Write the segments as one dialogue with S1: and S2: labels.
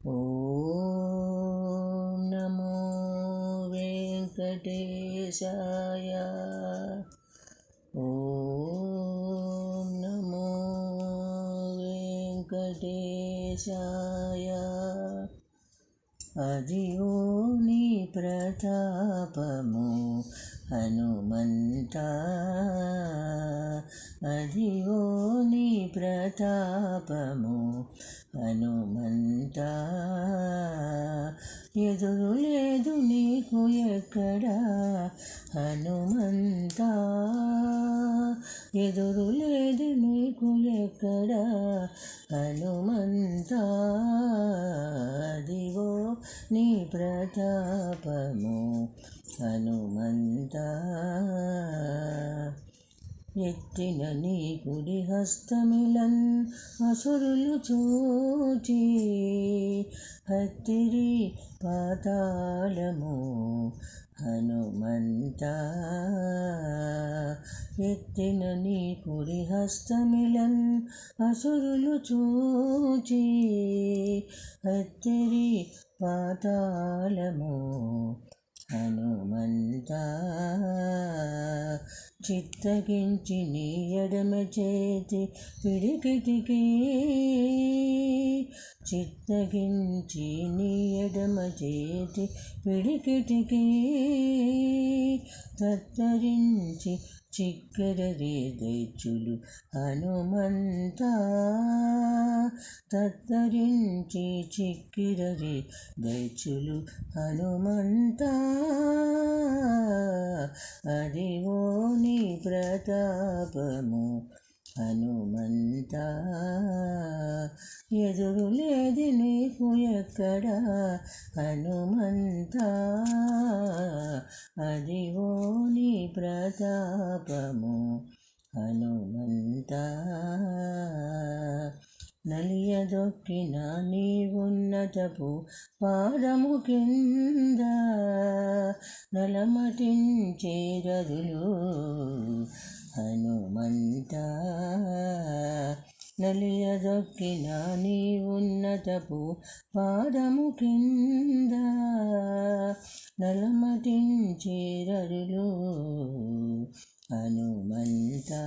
S1: ఓం నమో వెంకటేశాయ. ఓం నమో వెంకటేశాయ. అదియో నీ ప్రతాపము హనుమంతా, అదియో నీ ప్రతాపము హనుమంతా. ఎదురు లేదు నీకు ఎక్కడా హనుమంతా, ఎదురు లేదు నీకు ఎక్కడా హనుమంతా. అదివో నీ ప్రతాపము హనుమంతా. ఎత్తిన నీ కుడి హస్తమిలన్ అసురులు చూచి హత్తిరి పాతాళము హనుమంతా. ఎత్తిన నీ కుడి హస్తమిలన్ అసురులు చూచి హత్తిరి పాతాళము హనుమంతా. చిత్తగించి నీ ఎడమ చేతి పిడికిటికి, చిత్తగించి నీ ఎడమ చేతి పిడికిటికి తత్తరించి చిక్కెరరే దైత్యులు హనుమంతా. తత్తరించి చిక్కిరరే దైత్యులు హనుమంతా. అదివో నీ ప్రతాపము హనుమంతా. ఎదురు లేదు నీకు ఎక్కడా హనుమంతా, అదివో నీ ప్రతాపము హనుమంతా. నలియదొక్కిన నీ ఉన్నతపు పాదము కింద నలమటించేరదులు హనుమంతా. నలియదొక్కిన నీ ఉన్నతపు పాదము కింద నలమటించేరదులు హనుమంతా.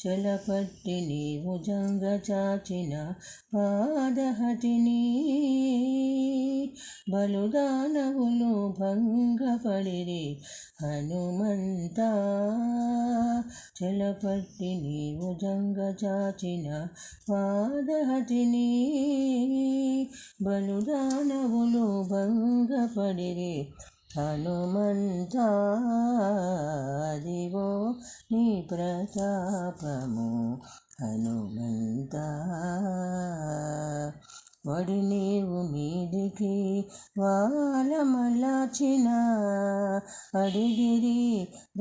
S1: చెలపట్టి నీవు జంగ చాచిన పాదహతిని బలుదానవులు భంగపడిరి హనుమంతా. చెలపట్టి నీవు జంగ చాచిన పాదహతిని బలుదానవులు భంగపడిరి హనుమంతా. అదివో నీ ప్రతాపము హనుమంతా. వడి నీవు మీదికి వాలమలాచిన అడిగిరి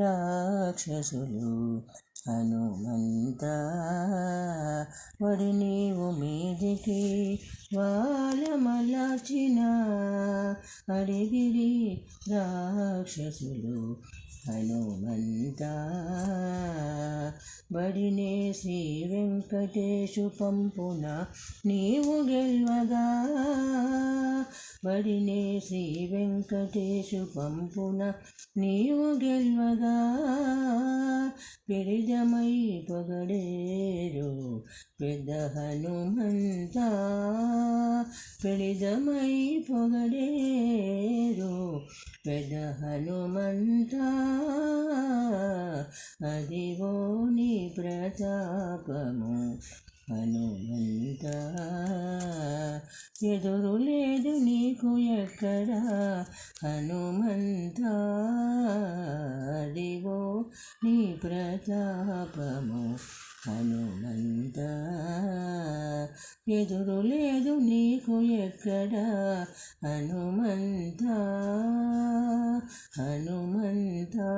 S1: రాక్షసులు హనుమంతా. వడి నీవు మీదికి వాలమలాచిన అడిగిరి రాక్షసులు హనుమంతా. బడినే శ్రీ వెంకటేశు పంపున నీవు గెల్వగా, బడినే శ్రీ వెంకటేశు పంపున నీవు గెల్వగా పెరిదమై పొగడేరు పెద్ద హనుమంతా. పెరిదమై పొగడేరు పెద్ద హనుమంతా. అదివో నీ ప్రతాపము హనుమంతా. ఎదురు లేదు నీకు ఎక్కడా హనుమంతా, అదివో నీ ప్రతాపము హనుమంతా. ఎదురు లేదు నీకు ఎక్కడా హనుమంతా, హనుమంతా,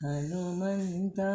S1: హనుమంతా.